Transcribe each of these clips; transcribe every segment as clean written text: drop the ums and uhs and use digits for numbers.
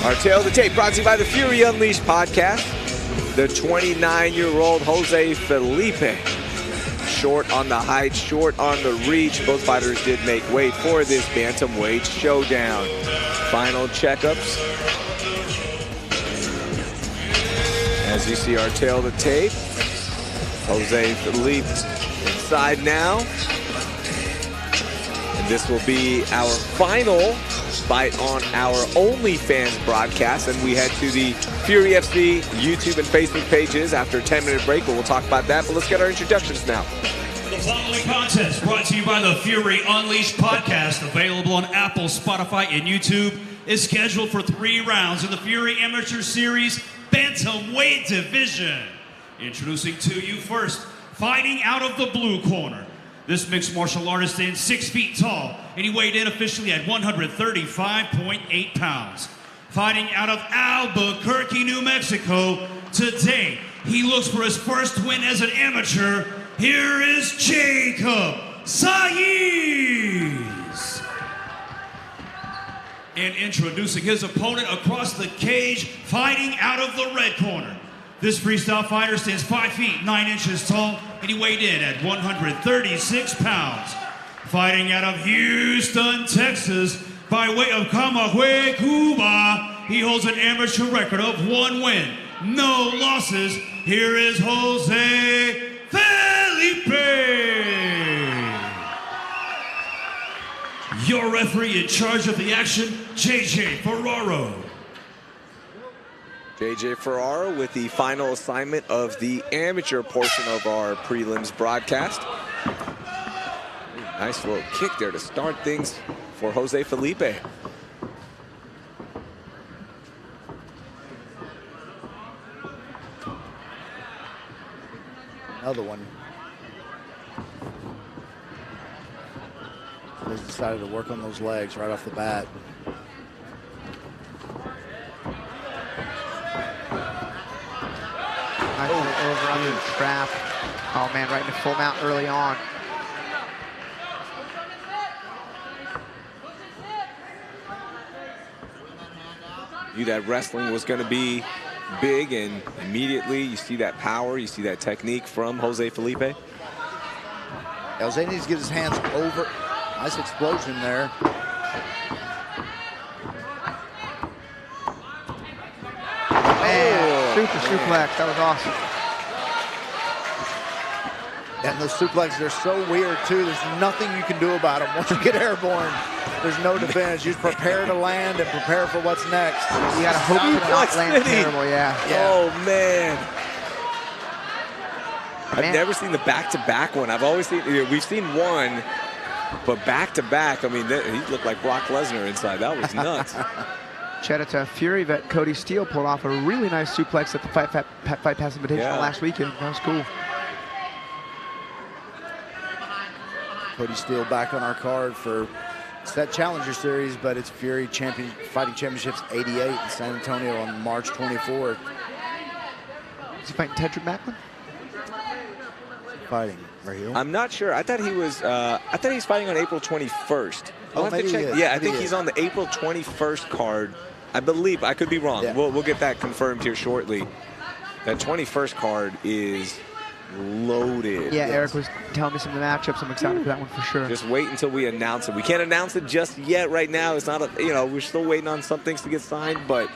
Our Tale of the Tape brought to you by the Fury Unleashed podcast. The 29-year-old Jose Felipe. Short on the height, short on the reach. Both fighters did make weight for this bantamweight showdown. Final checkups. As you see our Tale of the Tape. Jose Felipe inside now. And this will be our final fight on our OnlyFans broadcast, and we head to the Fury FC YouTube and Facebook pages after a 10-minute break, but we'll talk about that. But let's get our introductions now. The following contest brought to you by the Fury Unleashed podcast, available on Apple, Spotify, and YouTube, is scheduled for 3 rounds in the Fury Amateur Series Bantamweight Division. Introducing to you first, fighting out of the blue corner. This mixed martial artist stands 6 feet tall, and he weighed in officially at 135.8 pounds. Fighting out of Albuquerque, New Mexico, today he looks for his first win as an amateur. Here is Jacob Saiz. And introducing his opponent across the cage, fighting out of the red corner. This freestyle fighter stands 5 feet 9 inches tall, and he weighed in at 136 pounds. Fighting out of Houston, Texas, by way of Camagüey, Cuba, he holds an amateur record of 1 win, no losses. Here is Jose Felipe. Your referee in charge of the action, JJ Ferraro. JJ Ferraro with the final assignment of the amateur portion of our prelims broadcast. Nice little kick there to start things for Jose Felipe. Another one. They decided to work on those legs right off the bat. Nice little over under the trap. Oh man, right into full mount early on. Knew that wrestling was going to be big, and immediately you see that power, you see that technique from Jose Felipe. Jose needs to get his hands over. Nice explosion there. Man, super suplex. That was awesome. And those suplexes are so weird too. There's nothing you can do about them. Once you get airborne, there's no defense. You just prepare to land and prepare for what's next. You gotta hope to not land terrible, yeah. Oh man. I've never seen the back-to-back one. I've always seen, we've seen one, but back-to-back, I mean, he looked like Brock Lesnar inside. That was nuts. Shout out to Fury vet Cody Steele, pulled off a really nice suplex at the Fight Pass Invitational last weekend. That was cool. Cody Steele back on our card for it's that Challenger Series, but it's Fury Fighting Championships 88 in San Antonio on March 24th. Is he fighting Tedrick Macklin? Fighting right here. I'm not sure. I thought he was fighting on April 21st. I'll have to check. Yeah, I think he's on the April 21st card. I believe. I could be wrong. Yeah. We'll get that confirmed here shortly. That 21st card is loaded. Yeah, Eric was telling me some of the matchups. I'm excited for that one for sure. Just wait until we announce it. We can't announce it just yet right now. It's not we're still waiting on some things to get signed, but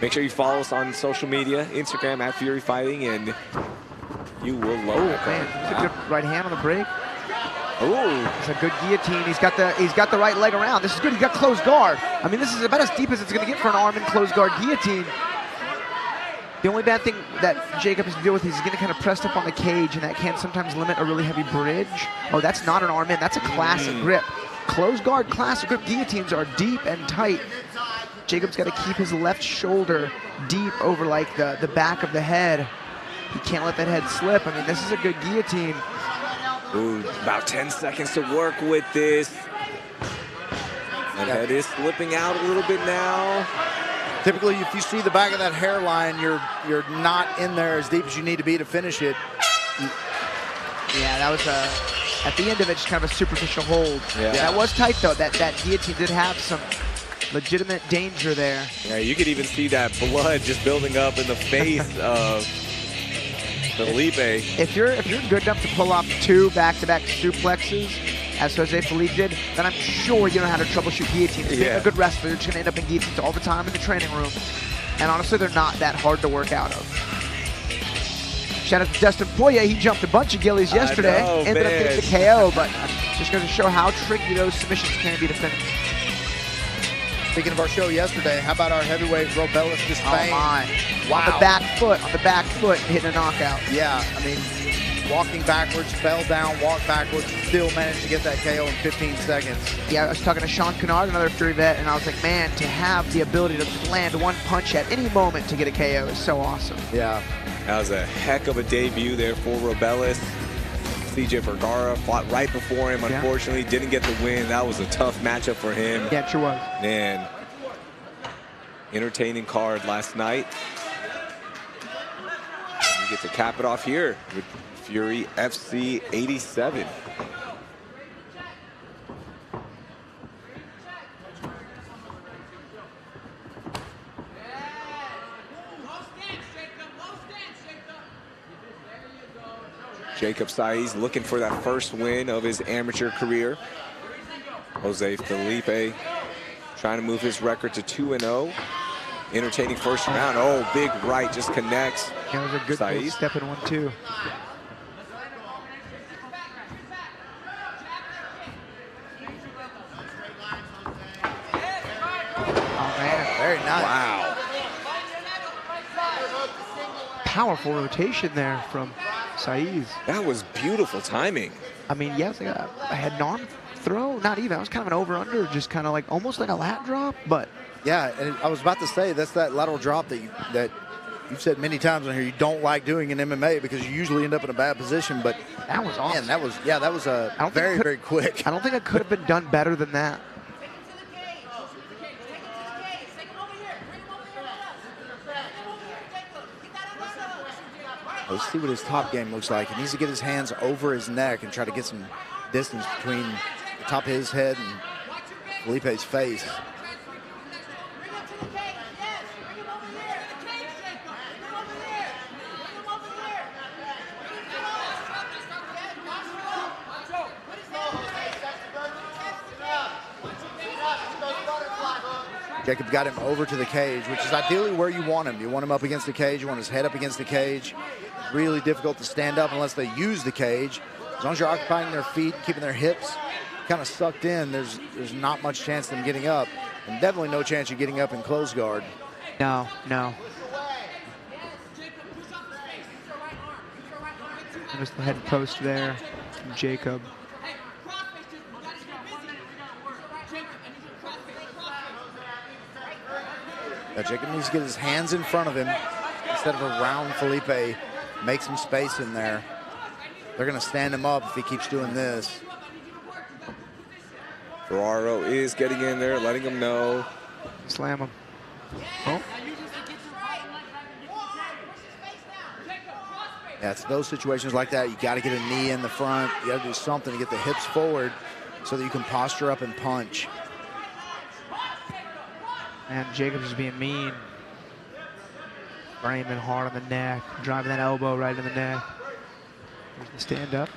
make sure you follow us on social media, Instagram at Fury Fighting, and you will love it. Man, that's a good right hand on the break. Ooh. It's a good guillotine. He's got the right leg around. This is good. He's got closed guard. I mean, this is about as deep as it's going to get for an arm in closed guard guillotine. The only bad thing that Jacob has to deal with is he's getting kind of pressed up on the cage, and that can sometimes limit a really heavy bridge. Oh, that's not an arm in. That's a classic grip. Closed guard classic grip guillotines are deep and tight. Jacob's got to keep his left shoulder deep over like the back of the head. He can't let that head slip. I mean, this is a good guillotine. Ooh, about 10 seconds to work with this. That head is slipping out a little bit now. Typically, if you see the back of that hairline, you're not in there as deep as you need to be to finish it. Yeah, that was at the end of it, just kind of a superficial hold. Yeah. That was tight though. That guillotine did have some legitimate danger there. Yeah, you could even see that blood just building up in the face of Felipe. If you're good enough to pull off 2 back-to-back suplexes, as Jose Felipe did, then I'm sure you know how to troubleshoot guillotines. Being a good wrestler, you're just going to end up in guillotines all the time in the training room. And honestly, they're not that hard to work out of. Shout out to Dustin Poirier. He jumped a bunch of gillies yesterday. Ended up getting the KO, but just going to show how tricky those submissions can be to finish. Speaking of our show yesterday, how about our heavyweight Robelis Despain? Oh my. Wow. On the back foot, hitting a knockout. Yeah, I mean, walking backwards, fell down, walked backwards, still managed to get that KO in 15 seconds. Yeah, I was talking to Sean Kennard, another Fury vet, and I was like, man, to have the ability to land one punch at any moment to get a KO is so awesome. Yeah. That was a heck of a debut there for Robelis. CJ Vergara fought right before him, unfortunately. Didn't get the win. That was a tough matchup for him. Yeah, it sure was. Man, entertaining card last night. We get to cap it off here with Fury FC 87. Jacob Saiz looking for that first win of his amateur career. Jose Felipe trying to move his record to 2-0. Entertaining first round. Oh, big right just connects. That was a good step in 1-2. Oh man, very nice. Wow. Powerful rotation there from Saiz. That was beautiful timing. I mean, yes, I had an arm throw, not even. That was kind of an over-under, just kind of like almost like a lat drop, but. Yeah, and I was about to say that's that lateral drop that you've said many times on here you don't like doing in MMA because you usually end up in a bad position. But that was awesome. Man, that was a very quick. I don't think it could have been done better than that. Let's see what his top game looks like. He needs to get his hands over his neck and try to get some distance between the top of his head and Felipe's face. Jacob got him over to the cage, which is ideally where you want him. You want him up against the cage. You want his head up against the cage. Really difficult to stand up unless they use the cage. As long as you're occupying their feet, keeping their hips kind of sucked in, there's not much chance of them getting up. And definitely no chance of getting up in close guard. No, no. There's the head post there from Jacob. Jacob needs to get his hands in front of him instead of around Felipe. Make some space in there. They're going to stand him up if he keeps doing this. Ferraro is getting in there, letting him know. Slam him. Oh. Yeah, it's those situations like that. You got to get a knee in the front. You got to do something to get the hips forward so that you can posture up and punch. And Jacob's just being mean. Framing hard on the neck, driving that elbow right in the neck. Here's the stand up.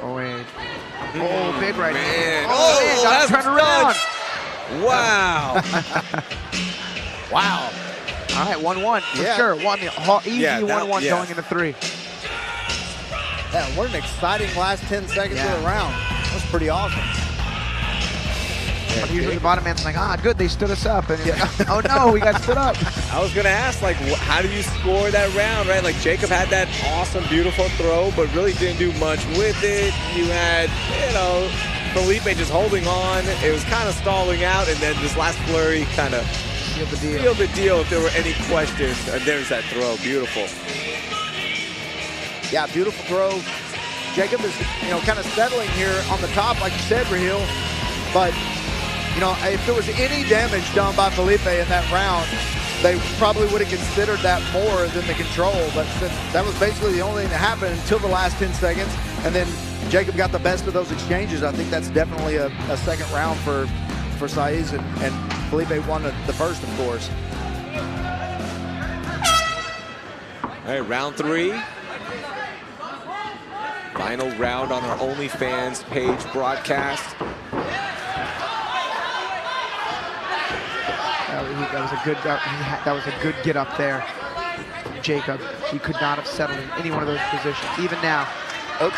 Oh, wait. Oh, big right hand. Oh, man, got to turn around. Wow. Wow. All right, 1-1 for sure. Easy 1-1 going into 3. Yeah, what an exciting last 10 seconds of the round. That was pretty awesome. Yeah, usually the bottom man's like, good, they stood us up. And like, oh no, we got stood up. I was going to ask, like, how did you score that round, right? Like, Jacob had that awesome, beautiful throw, but really didn't do much with it. You had, Felipe just holding on. It was kind of stalling out, and then this last flurry kind of sealed the deal if there were any questions. And there's that throw. Beautiful. Yeah, beautiful throw. Jacob is, kind of settling here on the top, like you said, Raheel. But, if there was any damage done by Felipe in that round, they probably would have considered that more than the control. But that was basically the only thing that happened until the last 10 seconds. And then Jacob got the best of those exchanges. I think that's definitely a second round for Saiz, and Felipe won the first, of course. All right, round 3. Final round on our OnlyFans page broadcast. That was a good get up there, Jacob. He could not have settled in any one of those positions. Even now, I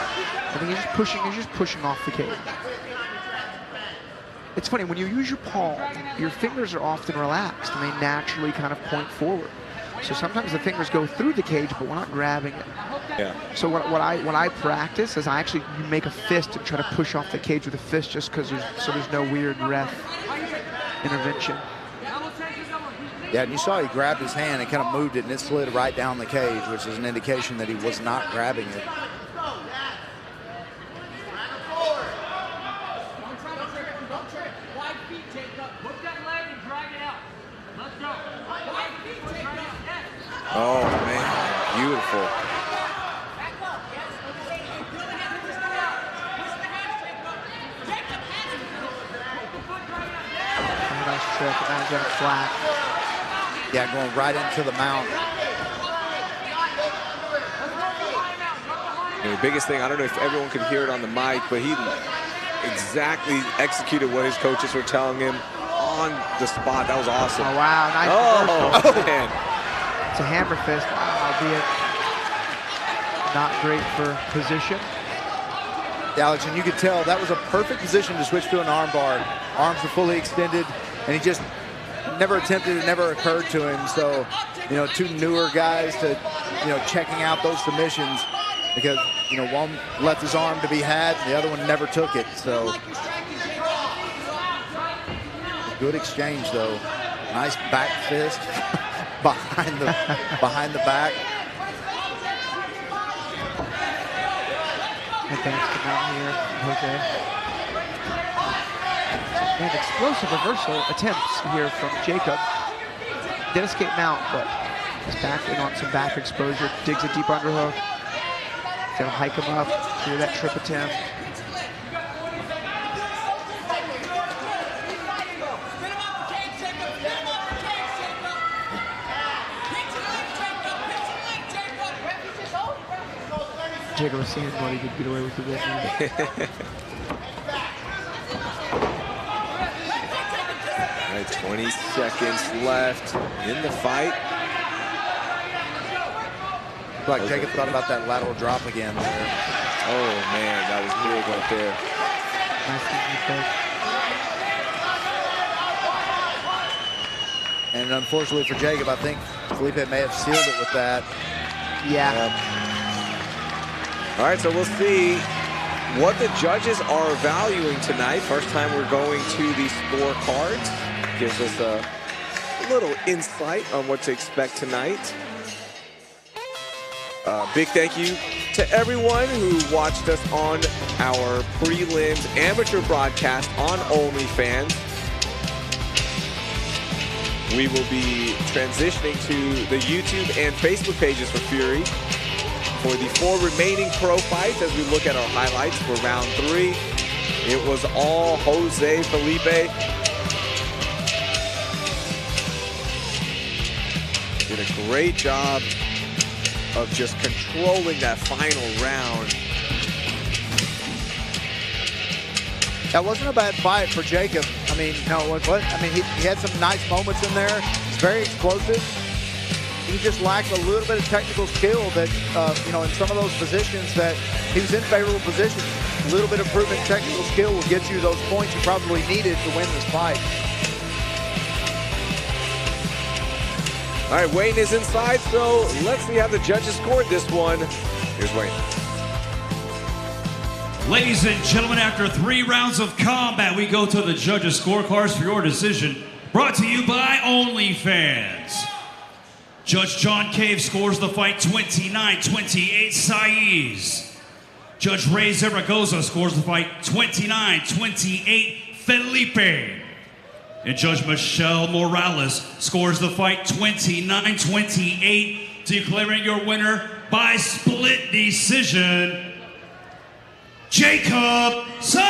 think he's just pushing off the cage. It's funny, when you use your palm, your fingers are often relaxed and they naturally kind of point forward. So sometimes the fingers go through the cage, but we're not grabbing it. Yeah. So what I practice is you make a fist and try to push off the cage with a fist, just because there's no weird ref intervention. Yeah, and you saw he grabbed his hand and kind of moved it, and it slid right down the cage, which is an indication that he was not grabbing it. Oh, man, beautiful. Nice trick, and now he's got it flat. Yeah, going right into the mount. And the biggest thing, I don't know if everyone could hear it on the mic, but he exactly executed what his coaches were telling him on the spot. That was awesome. Oh, wow, nice reversal. Man. It's a hammer fist, albeit not great for position. Yeah, Alex, and you could tell that was a perfect position to switch to an arm bar. Arms were fully extended, and he just never attempted, it never occurred to him. So, you know, two newer guys to, you know, checking out those submissions, because, you know, one left his arm to be had, and the other one never took it. So, good exchange, though. Nice back fist behind the back. Advance to mount here, Jose. And explosive reversal attempts here from Jacob. Did escape mount, but he's back in on some back exposure. Digs a deep underhook. Gonna hike him up through that trip attempt. Jacob was seeing what he could get away with the business. All right, 20 seconds left in the fight. Like Jacob thought about that lateral drop again there. Oh, man, that was big right there. Nice. And unfortunately for Jacob, I think Felipe may have sealed it with that. Yeah. All right, so we'll see what the judges are valuing tonight. First time we're going to the scorecards. Gives us a little insight on what to expect tonight. Big thank you to everyone who watched us on our prelims amateur broadcast on OnlyFans. We will be transitioning to the YouTube and Facebook pages for Fury for the 4 remaining pro fights as we look at our highlights for round 3. It was all Jose Felipe. Did a great job of just controlling that final round. That wasn't a bad fight for Jacob. I mean, no, it wasn't. I mean, he had some nice moments in there. He's very explosive. He just lacked a little bit of technical skill that, you know, in some of those positions that he was in favorable positions. A little bit of proven technical skill will get you those points you probably needed to win this fight. All right, Wayne is inside, so let's see how the judges scored this one. Here's Wayne. Ladies and gentlemen, after 3 rounds of combat, we go to the judges' scorecards for your decision. Brought to you by OnlyFans. Judge John Cave scores the fight 29-28 Saiz. Judge Ray Zaragoza scores the fight 29-28 Felipe. And Judge Michelle Morales scores the fight 29-28, declaring your winner by split decision, Jacob Saiz.